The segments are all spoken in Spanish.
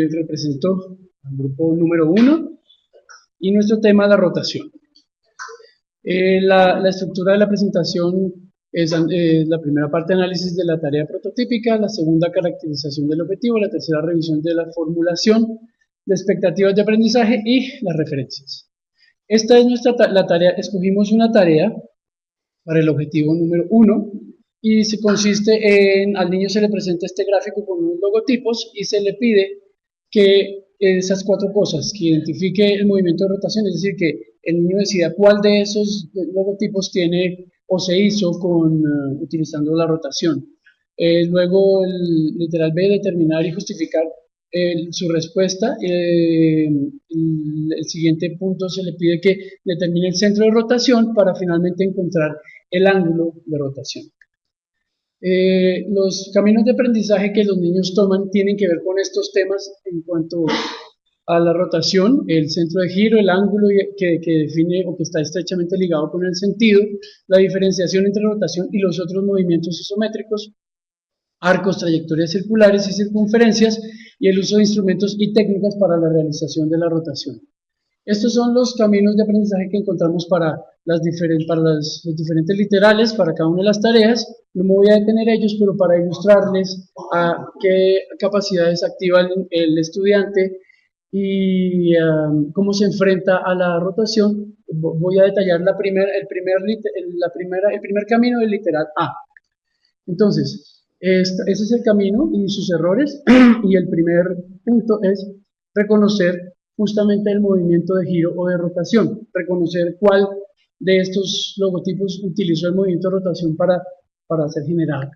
represento al grupo número 1 y nuestro tema es la rotación. La estructura de la presentación es la primera parte, análisis de la tarea prototípica, la segunda, caracterización del objetivo, la tercera, revisión de la formulación, de expectativas de aprendizaje y las referencias. Esta es la tarea. Escogimos una tarea para el objetivo número 1 y se consiste en, al niño se le presenta este gráfico con unos logotipos y se le pide que esas 4 cosas, que identifique el movimiento de rotación, es decir, que el niño decida cuál de esos logotipos tiene o se hizo utilizando la rotación. Luego, el literal B, determinar y justificar su respuesta. El siguiente punto se le pide que determine el centro de rotación para finalmente encontrar el ángulo de rotación. Los caminos de aprendizaje que los niños toman tienen que ver con estos temas en cuanto a la rotación, el centro de giro, el ángulo que define o que está estrechamente ligado con el sentido, la diferenciación entre rotación y los otros movimientos isométricos, arcos, trayectorias circulares y circunferencias, y el uso de instrumentos y técnicas para la realización de la rotación. Estos son los caminos de aprendizaje que encontramos para los diferentes literales, para cada una de las tareas. No me voy a detener a ellos, pero para ilustrarles a qué capacidades activa el estudiante y cómo se enfrenta a la rotación, voy a detallar el primer camino del literal A. Entonces, ese es el camino y sus errores, y el primer punto es reconocer justamente el movimiento de giro o de rotación, reconocer cuál de estos logotipos utilizó el movimiento de rotación para ser generado.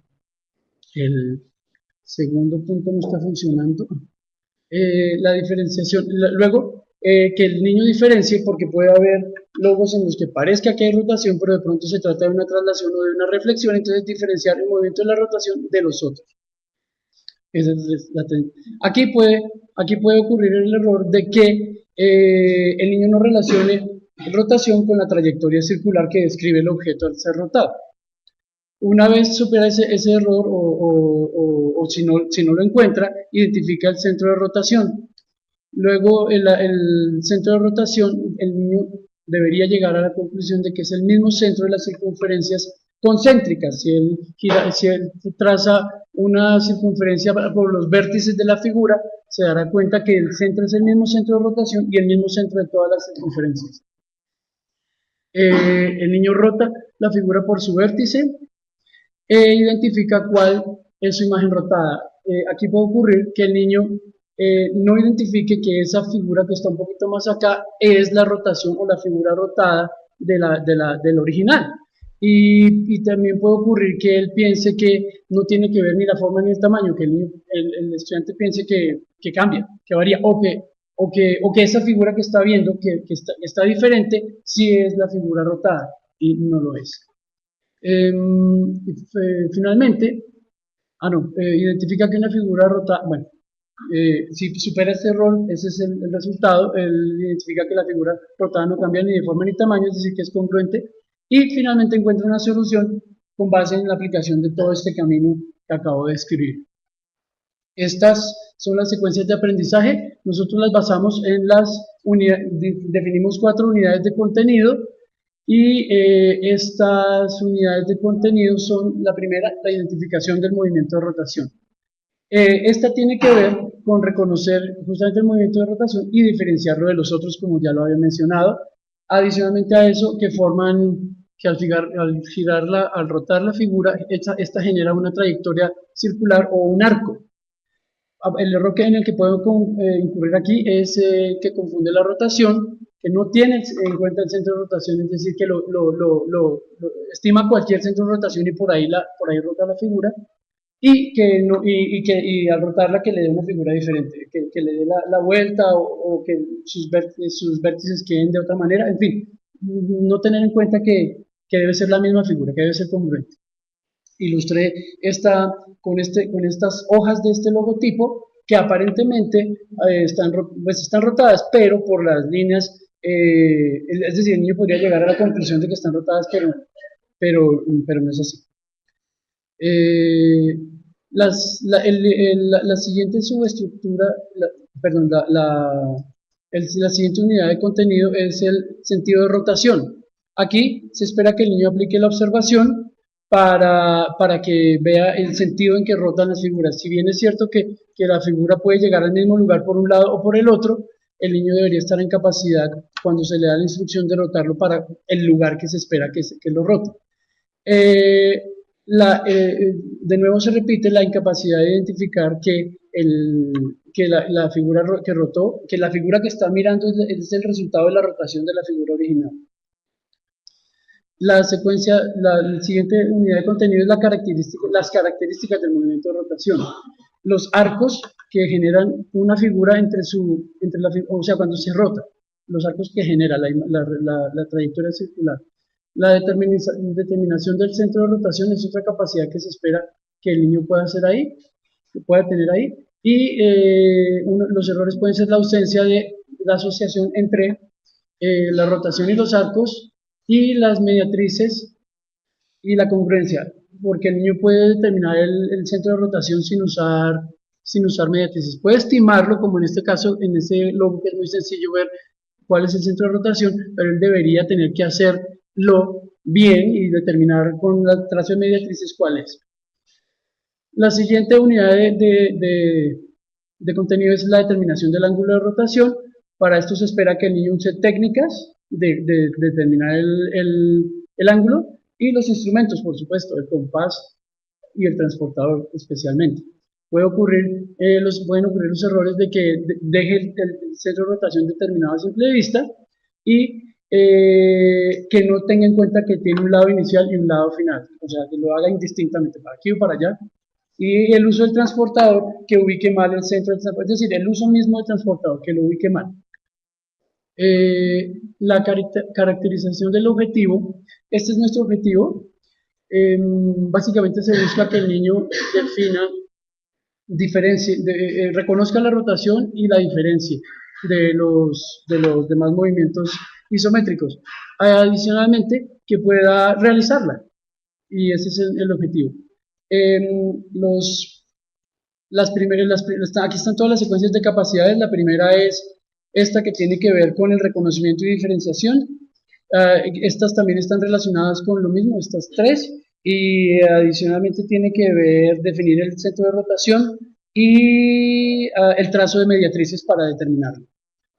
El segundo punto no está funcionando. La diferenciación, luego que el niño diferencie, porque puede haber logos en los que parezca que hay rotación, pero de pronto se trata de una traslación o de una reflexión, entonces diferenciar el movimiento de la rotación de los otros. Aquí puede ocurrir el error de que el niño no relacione rotación con la trayectoria circular que describe el objeto al ser rotado. Una vez supera ese error o si no lo encuentra, identifica el centro de rotación. Luego, el centro de rotación, el niño debería llegar a la conclusión de que es el mismo centro de las circunferencias concéntricas. Si él traza una circunferencia por los vértices de la figura, se dará cuenta que el centro es el mismo centro de rotación y el mismo centro de todas las circunferencias. El niño rota la figura por su vértice e identifica cuál es su imagen rotada. Aquí puede ocurrir que el niño no identifique que esa figura que está un poquito más acá es la rotación o la figura rotada del original. Y también puede ocurrir que él piense que no tiene que ver ni la forma ni el tamaño, que el estudiante piense que cambia, que varía, o que esa figura que está viendo, que está diferente, sí es la figura rotada y no lo es. Finalmente, identifica que una figura rotada, bueno, si supera este error, ese es el resultado, él identifica que la figura rotada no cambia ni de forma ni tamaño, es decir, que es congruente, y finalmente encuentra una solución con base en la aplicación de todo este camino que acabo de describir. Estas son las secuencias de aprendizaje. Nosotros las basamos en las unidades, definimos 4 unidades de contenido, y estas unidades de contenido son: la primera, la identificación del movimiento de rotación. Esta tiene que ver con reconocer justamente el movimiento de rotación y diferenciarlo de los otros, como ya lo había mencionado. Adicionalmente a eso, que al rotar la figura, esta genera una trayectoria circular o un arco. El error en el que puedo incurrir aquí es que confunde la rotación, que no tiene en cuenta el centro de rotación, es decir, que lo estima cualquier centro de rotación y por ahí rota la figura, y al rotarla que le dé una figura diferente, que le dé la vuelta o que sus vértices queden de otra manera, en fin, no tener en cuenta que debe ser la misma figura, que debe ser congruente. Ilustré con estas hojas de este logotipo que aparentemente están rotadas, pero por las líneas, es decir, el niño podría llegar a la conclusión de que están rotadas, pero no es así. La siguiente subestructura, perdón, la siguiente unidad de contenido es el sentido de rotación. Aquí se espera que el niño aplique la observación para que vea el sentido en que rotan las figuras. Si bien es cierto que la figura puede llegar al mismo lugar por un lado o por el otro, el niño debería estar en capacidad, cuando se le da la instrucción, de rotarlo para el lugar que se espera que lo rote. Eh, de nuevo se repite la incapacidad de identificar que la figura que rotó, que la figura que está mirando es el resultado de la rotación de la figura original. La siguiente unidad de contenido es las características del movimiento de rotación. Los arcos que generan una figura o sea, cuando se rota, los arcos que genera la trayectoria circular. La determinación del centro de rotación es otra capacidad que se espera que el niño pueda hacer ahí, que pueda tener ahí. Y los errores pueden ser la ausencia de la asociación entre la rotación y los arcos y las mediatrices y la congruencia, porque el niño puede determinar el centro de rotación sin usar mediatrices. Puede estimarlo, como en este caso, en ese logo, que es muy sencillo ver cuál es el centro de rotación, pero él debería tener que hacerlo bien y determinar con la trazo de mediatrices cuál es. La siguiente unidad de contenido es la determinación del ángulo de rotación. Para esto se espera que el niño use técnicas de determinar el ángulo y los instrumentos, por supuesto, el compás y el transportador especialmente. Pueden ocurrir los errores de que deje el centro de rotación determinado a simple vista y que no tenga en cuenta que tiene un lado inicial y un lado final, o sea, que lo haga indistintamente para aquí o para allá. Y el uso del transportador, que ubique mal el centro del transportador, es decir, el uso mismo del transportador, que lo ubique mal. La caracterización del objetivo, este es nuestro objetivo. Básicamente se busca que el niño defina, reconozca la rotación y la diferencia de los demás movimientos isométricos. Adicionalmente, que pueda realizarla, y ese es el objetivo. Aquí están todas las secuencias de capacidades. La primera es esta, que tiene que ver con el reconocimiento y diferenciación. Estas también están relacionadas con lo mismo, estas tres, y adicionalmente tiene que ver definir el centro de rotación y el trazo de mediatrices para determinarlo.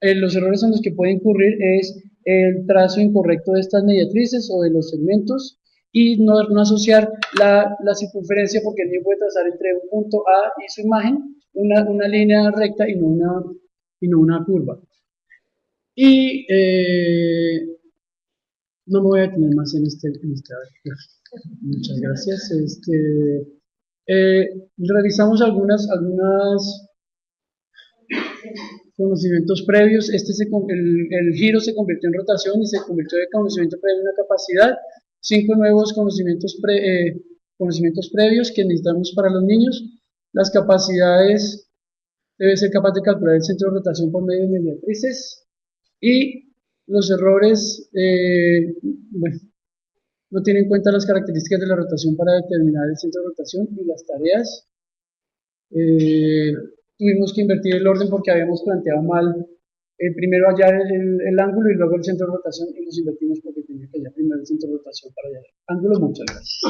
Los errores en los que puede incurrir es el trazo incorrecto de estas mediatrices o de los segmentos, y no asociar la circunferencia, porque el niño puede trazar entre un punto A y su imagen una línea recta y no una curva. Y no me voy a detener más en este. Muchas gracias. Revisamos algunos conocimientos previos. El giro se convirtió en rotación y se convirtió de conocimiento previo en una capacidad. 5 nuevos conocimientos previos que necesitamos para los niños. Las capacidades: debe ser capaz de calcular el centro de rotación por medio de mediatrices. Y los errores, bueno, no tienen en cuenta las características de la rotación para determinar el centro de rotación. Y las tareas, tuvimos que invertir el orden porque habíamos planteado mal. Primero hallar el ángulo y luego el centro de rotación, y los invertimos porque tenía que hallar primero el centro de rotación para hallar el ángulo. Muchas gracias.